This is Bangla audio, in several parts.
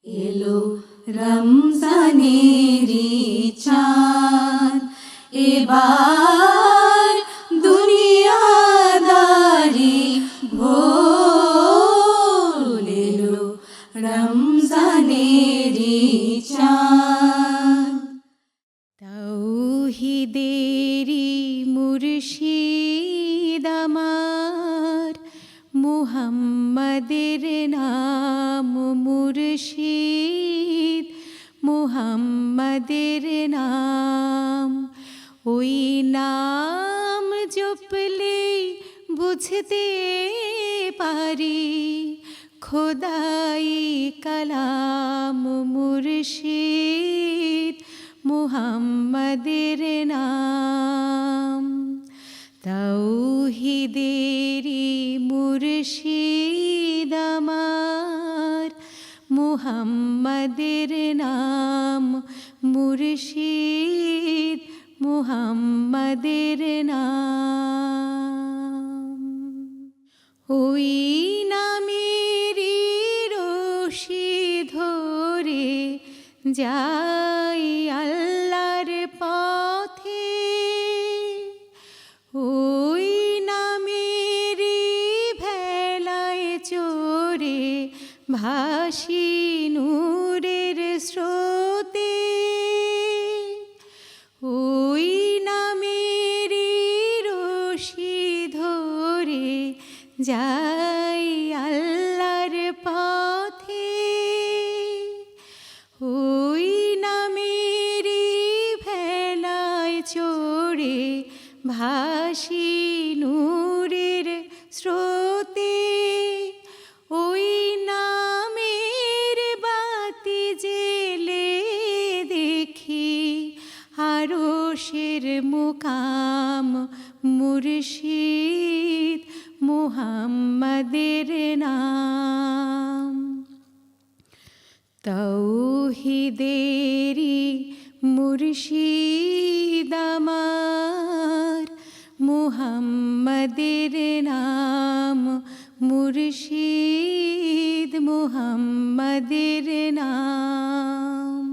এলো রমজানেরি চাঁদ, এবার দুনিয়াদারি ভোল। এলো রমজানেরি চাঁদ, তাওহীদেরি মুর্শিদ আমার, মুহাম্মাদের নাম মুর্শিদ, মুহাম্মাদের নাম। ওই নাম জপলে বুঝতে পারি খোদাই কালাম মুর্শিদ, মুহাম্মাদের নাম। তাওহীদেরি মুর্শিদ আমার, মুহাম্মাদের নাম মুর্শিদ, মুহাম্মাদের নাম। ওই নামেরই রশি ধরে যাই আল্লাহর পথে, ওই নামেরই ভেলায় চড়ে ভাসি নূরের স্রোতে। ওই নামেরই রশি ধরে যাই আল্লাহর পথে, ওই নামেরই ভেলায় চড়ে ভাসি নূরের স্রোতে। ওই নামের বাতি জেলে দেখি আরশের মুকাম মুর্শিদ, মুহাম্মাদের নাম। তাওহীদেরি মুর্শিদ আমার, মুহাম্মাদের নাম মুর্শিদ, মুহাম্মাদের নাম।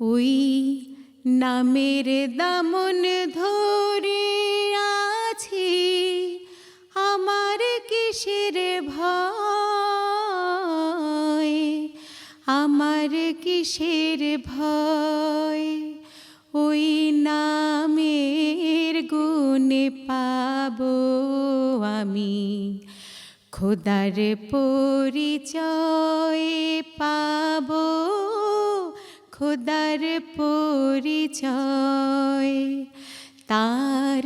ওই নামের দামন ধরে আছি, আমার কিসের ভয়, আমার কিসের ভয়। ওই নামের গুণে পাবো আমি খোদার পরিচয়, পাবো খোদার পরিচয়। তার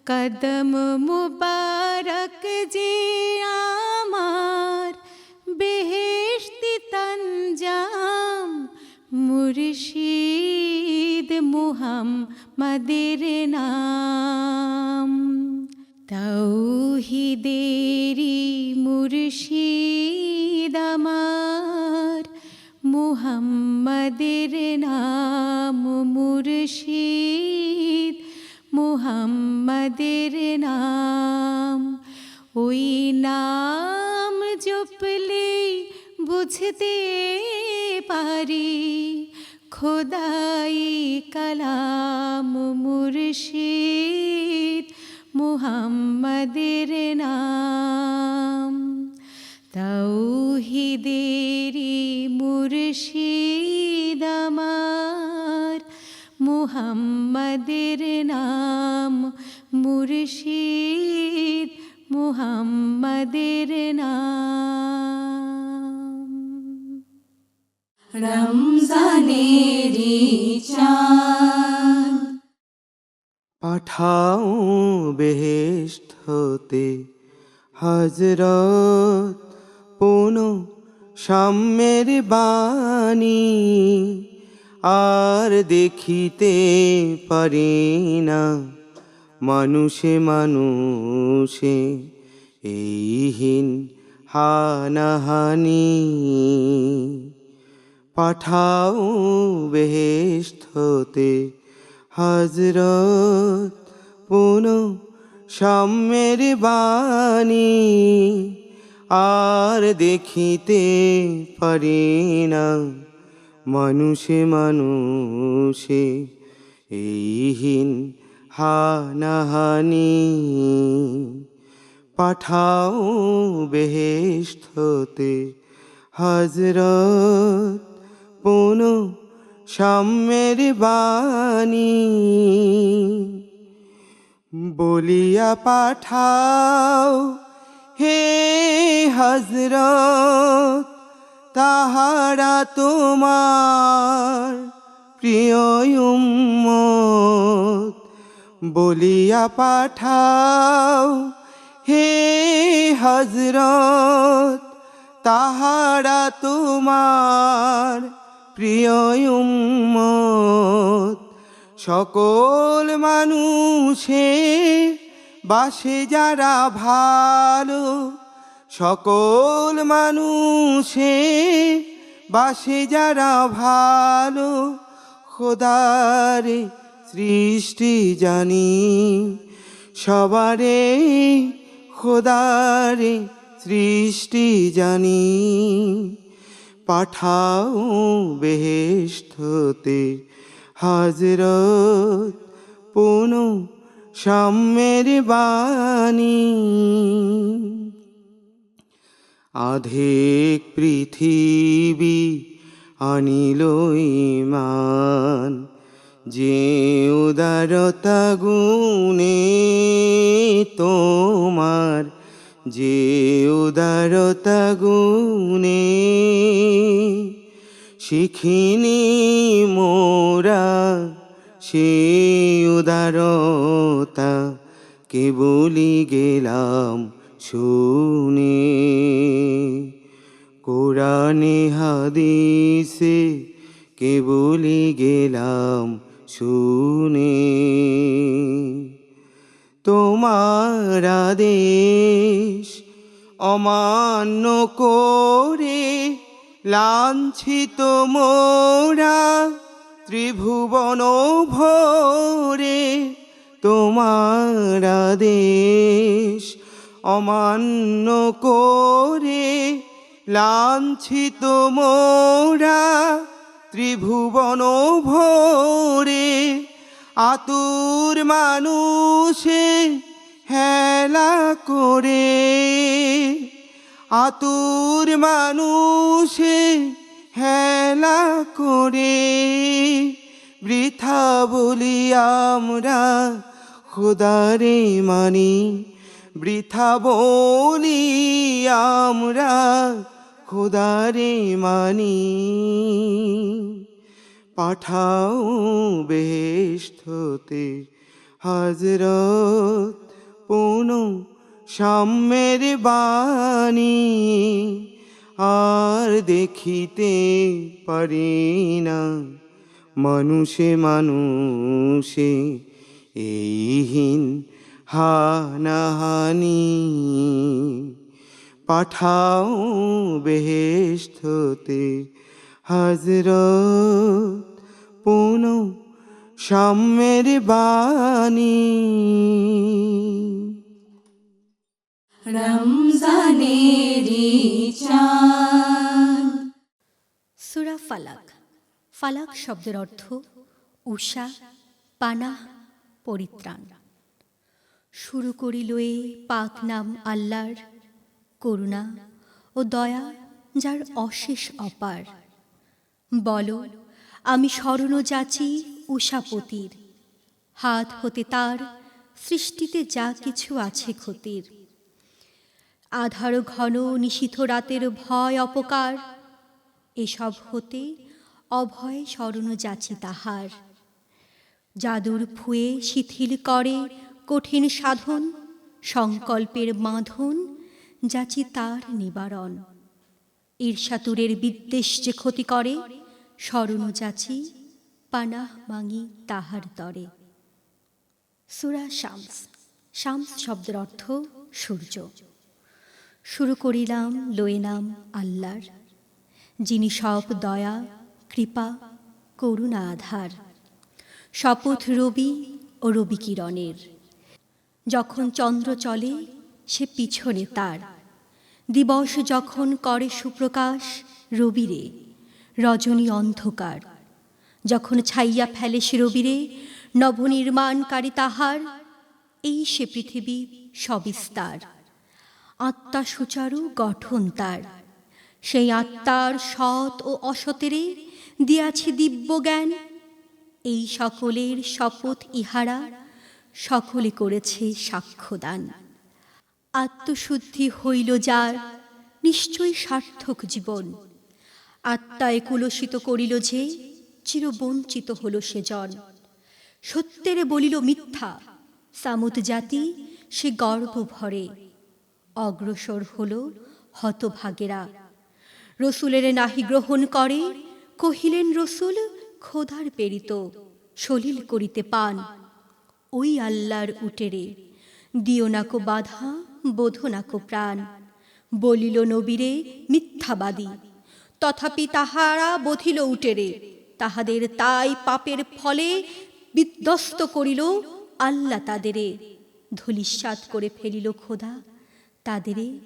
কদম মুবারক যে আমার বেহেশতি তঞ্জাম মুর্শিদ, মুহাম্মাদের নাম। তাওহীদেরি মুর্শিদ আমার, মুহাম্মাদের নাম মুর্শিদ, মুহাম্মাদের নাম। ওই নাম জপলে বুঝতে পারি খোদাই কালাম মুর্শিদ, মুহাম্মাদের নাম। তাওহীদেরি মুর্শিদ আমার, মুহাম্মাদের নাম মুর্শিদ, মুহাম্মাদের নাম। রমজানেরি চাঁদ, পাঠাও বেহেশত হতে হযরত পুনঃ সাম্যের বাণী। আর দেখিতে পারি না মানুষে মানুষে এইহীন হানাহানি। পাঠাও বেহেশত হতে হযরত পুনঃ সাম্যের বাণী। আর দেখিতে পারি না মানুষে মানুষে এইহীন হানাহানি। পাঠাও বেহেশত হতে হযরত পুন সাম্যের বাণী। বলিয়া পাঠাও হে হযরত তাহারা তোমার প্রিয় উম্মত। বলিয়া পাঠাও হে হযরত তাহারা তোমার প্রিয় উম্মত। সকল মানুষে বাসে যারা ভালো, সকল মানুষে বাসে যারা ভালো, খোদারে সৃষ্টি জানি সবারে, খোদারে সৃষ্টি জানি। পাঠাও বেহেশত হতে হযরত পুন সাম্যের বাণী। আধেক পৃথিবী আনিল ঈমান, যে উদারতা গুণে তোমার, যে উদারতা গুণে শিখিনি মোরা সে উদারতা, কেবলি গেলাম শুনে। কোরআনে হাদিসে কেবলি গেলাম শুনে। তোমার আদেশ অমান্য করে লাঞ্ছিত মোরা ত্রিভুবন ভরে। তোমার আদেশ অমান্য করে লাঞ্ছিত মোরা ত্রিভুবন ভরে। আতুর মানুষে হেলা করে, আতুর মানুষে হেলা করে। বৃথা বলি আমরা খোদারে মানি, বৃথা বলি আমরা খোদারে মানি। পাঠাও বেহেশত হতে হযরত পুন সাম্যের বাণী। আর দেখিতে পারি না মানুষে মানুষে এইহীন হানাহানি। পাঠাও বেহেশত হতে হযরত পুন সাম্যের বাণী। রমজানেরি চাঁদ। সূরা ফালাক। ফালাক শব্দের অর্থ উষা, পানাহ, পরিত্রাণ। শুরু করিল এ পাক নাম আল্লাহর, করুণা ও দয়া যার অশেষ অপার। বলো, আমি শরণ যাচি উষাপতির, হাত হতে তার সৃষ্টিতে যা কিছু আছে ক্ষতির। আধার ঘন নিশীথ রাতের ভয় অপকার, এসব হতে অভয় শরণ যাচি তাহার। জাদুর ফুয়ে শিথিল করে কঠিন সাধন, সংকল্পের বাঁধন যাচি তার নিবারণ। ঈর্ষাতুরের বিদ্বেষ যে ক্ষতি করে, শরণ যাচি পানাহ মাঙি তাহার তরে। সূরা শামস। শামস শব্দের অর্থ সূর্য। শুরু করিলাম লয়ে নাম আল্লাহর, যিনি সব দয়া, কৃপা, করুণা আধার। শপথ রবি ও রবি কিরণের, যখন চন্দ্র চলে সে পিছনে তার। দিবস যখন করে সুপ্রকাশ রবিরে, রজনী অন্ধকার যখন ছাইয়া ফেলে সে রবিরে, নবনির্মাণকারী তাহার এই সে পৃথিবী সবিস্তার। আত্মা সুচারু গঠন তার, সেই আত্মার সৎ ও অসতেরে দিয়াছে দিব্য জ্ঞান। এই সকলের শপথ ইহারা সকলে করেছে সাক্ষ্যদান। আত্মশুদ্ধি হইল যার, নিশ্চয়ই সার্থক জীবন। আত্মায় কুলসিত করিল যে, চিরবঞ্চিত হল সে জন। সত্যেরে বলিল মিথ্যা, সামুদ জাতি সে গর্ব ভরে। অগ্রসর হল হতভাগেরা, রসুলের নাহি গ্রহণ করে। কহিলেন রসুল খোদার প্রেরিত, সলিল করিতে পান। ওই আল্লাহর উটেরে দিও নাকো বাধা, বোধো নাকো প্রাণ। বলিল নবীরে মিথ্যাবাদী, তথাপি তাহারা বধিল উটেরে। তাহাদের তাই পাপের ফলে বিধ্বস্ত করিল আল্লাহ তাদেরে। ধূলিসাৎ করে ফেলিল খোদা তাদেরে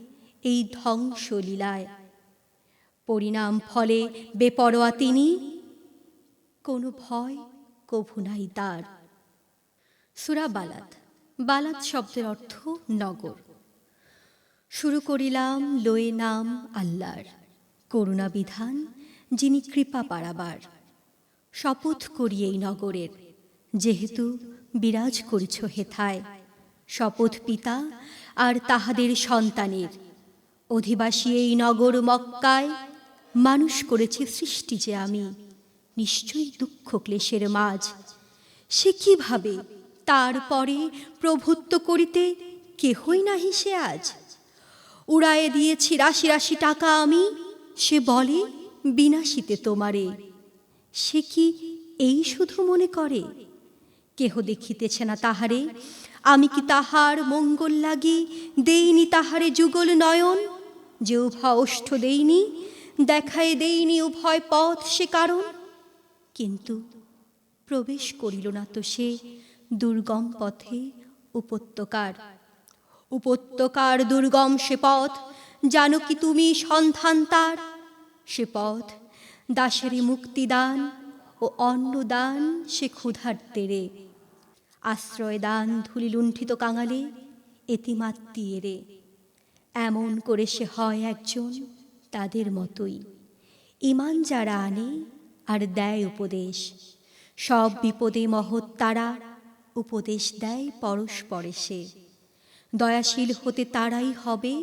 এই ধ্বংস লীলায়। পরিণাম ফলে বেপরোয়া তিনি, কোনো ভয় কভু নাই তার। সূরা বালাদ। বালাদ শব্দের অর্থ নগর। শুরু করিলাম লয়ে নাম আল্লাহর, করুণা বিধান যিনি কৃপা পারাবার। শপথ করি এই নগরের, যেহেতু বিরাজ করিছ হেথায়। শপথ পিতা আর তাহাদের সন্তানের, অধিবাসী এই নগর মক্কায়। মানুষ করেছে সৃষ্টি যে আমি, নিশ্চয়ই দুঃখ ক্লেশের মাঝ। সে কিভাবে তারপরে প্রভুত্ব করিতে কেহই নাহি সে আজ। উড়ায়ে দিয়েছি রাশি রাশি টাকা আমি, সে বলে বিনাশিতে তোমারে। সে কি এই শুধু মনে করে, কেহ দেখিতেছে না তাহারে। আমি কি তাহার মঙ্গল লাগি দেইনি তাহারে যুগল নয়ন। যে উভয় ওষ্ঠ দেইনি, দেখায় দেইনি উভয় পথ সে কারণ। কিন্তু প্রবেশ করিল না তো সে দুর্গম পথে উপত্যকার। উপত্যকার দুর্গম সে পথ, জানো কি তুমি সন্ধান তার। সে পথ দাসেরই মুক্তিদান ও অন্নদান সে ক্ষুধার্তেরে। আশ্রয় দান ধুলি লুণ্ঠিত কাঙালে এতিমাত্মীয়েরে। এমন করে সে হয় একজন তাদের মতোই। ঈমান যারা আনে আর দেয় উপদেশ, সব বিপদে মহৎ তারা উপদেশ দেয় পরস্পরে সে। দয়াশীল হতে তারাই হবে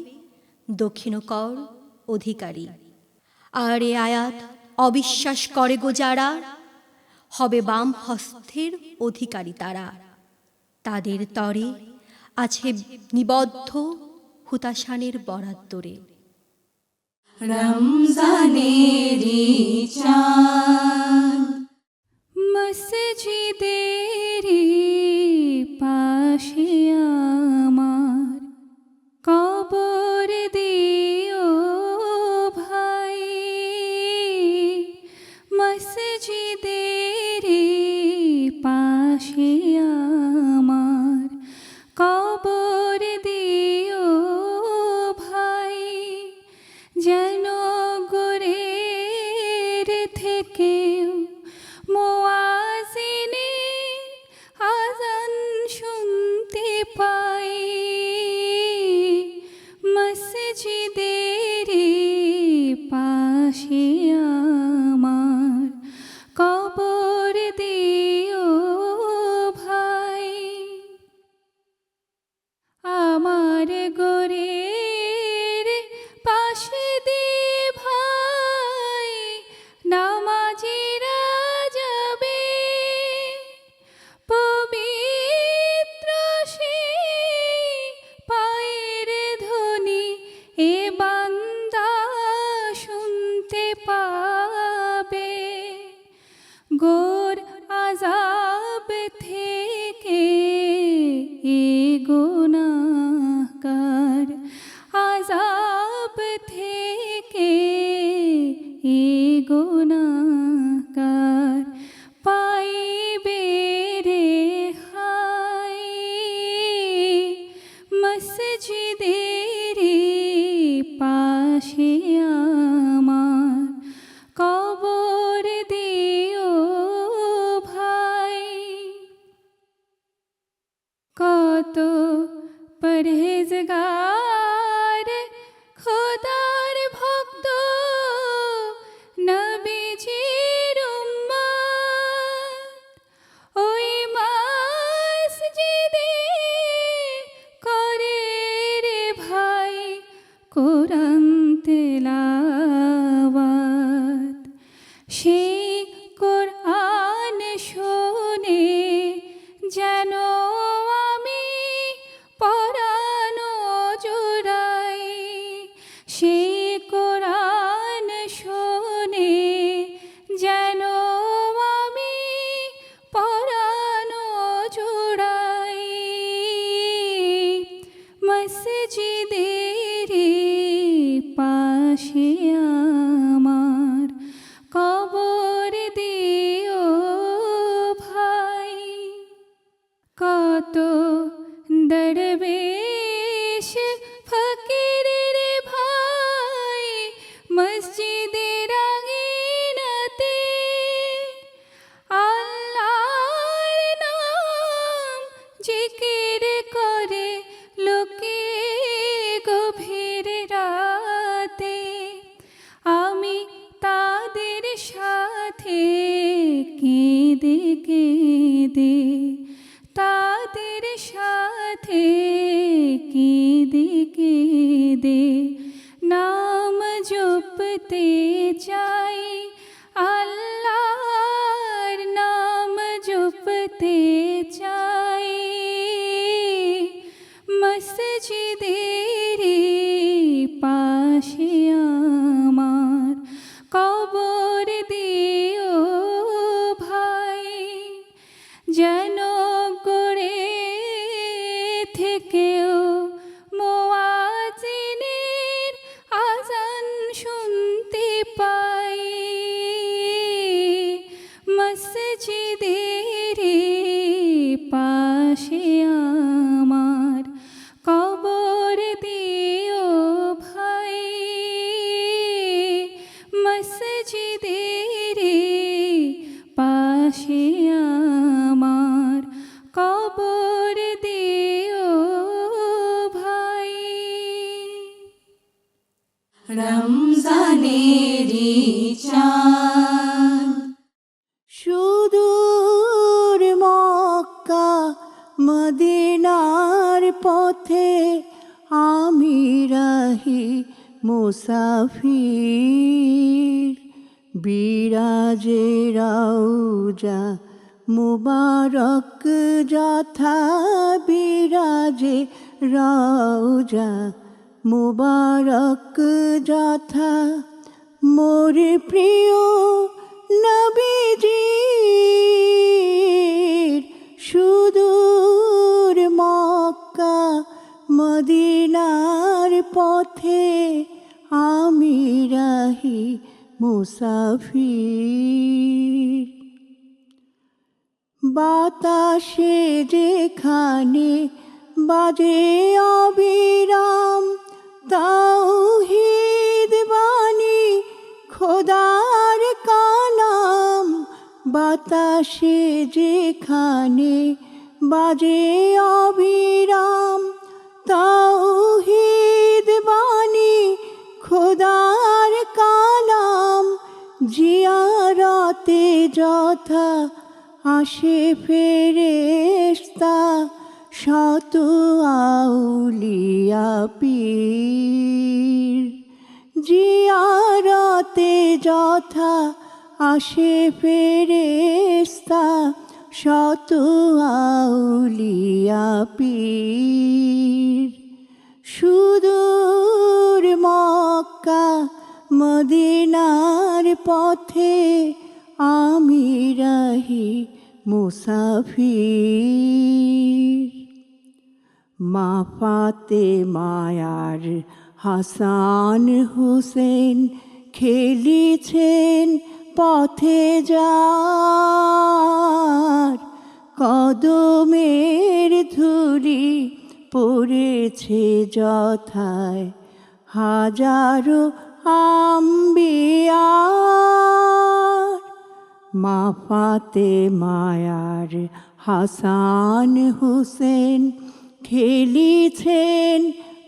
দক্ষিণকর অধিকারী। আর এ আয়াত অবিশ্বাস করে গো যারা, হবে বাম হস্তের অধিকারী তারা। তাদের তরে আছে নিবদ্ধ হুতাশানের বরাদ্দরে। রমজানেরি চাঁদ মসজিদেরি পাশে আমার, কবর দিও ভাই। মসজিদেরি পাশে আমার, কবর দিও ভাই। যেন গোরের থেকেও মুয়াজ্জিনের আযান শুনতে পাই। মসজিদের পাশে আমার, কবর দিও ভাই। আমার গোরের পাশে দিয়ে ভাই নামাজিরা যাবে। পবিত্র সেই পায়ের ধ্বনি এ বান্দা শুনতে পাবে। গোর আযাব থেকে এ গুনাহগার, আযাব থেকে এ গুনাহগার পাইবে রেহাই। মসজিদের দিও ভাই, যেন করে থেকেও মুয়াজ্জিনের আজান শুনতে পাই। মসজিদের পাশে আমার কবর দিও ভাই, মসজিদের পাশে আমার কবর দিও ভাই। রমজানেরি চাঁদ সুদূর মক্কা মদিনার পথে আমি রাহি মুসাফির। বিরাজে রওজা মুবারক যথা, বিরাজে রওজা মুবারক যথা, মোর প্রিয় নবীজির সুদূর মক্কা মদিনার পথে আমি রাহি মুসাফির। বাতাসে যেখানে বাজে অবিরাম তাওহীদ বাণী খোদার কালাম, বাতাসে যেখানে বাজে অবিরাম তাওহীদ বাণী খোদার কালাম, জিয়ারতে যথা আসে ফেরেশতা শত আউলিয়া পীর। জিয়ারতে যথা আসে ফেরেশতা শত আউলিয়া পীর। সুদূর মক্কা মদিনার পথে আমি রাহি মুসাফির। মা ফাতেমার হাসান হুসেন খেলিছেন পথে যার, কদমের ধুলি পড়েছে যথায় হাজারো আম্বিয়ার। মা ফাতেমার হাসান হুসেন খেলিছেন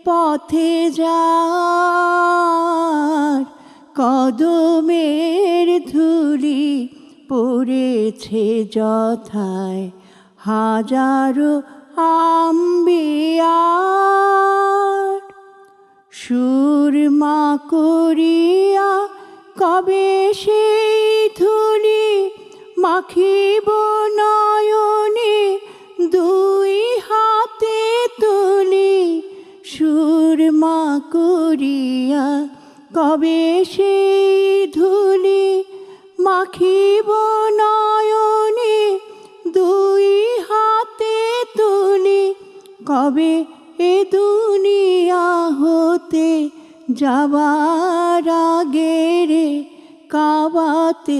পথে যার, কদমের ধুলি পড়েছে যথায় হাজারো আম্বিয়ার। সুরমা করিয়া কবে সেই ধুলি মাখিব নয়নে দুই হাতে তুলি। সুরমা করিয়া কবে সেই ধুলি মাখিব নয়নে দুই হাতে তুলি। কবে এ দুনিয়া হতে যাবার আগে রে কাবাতে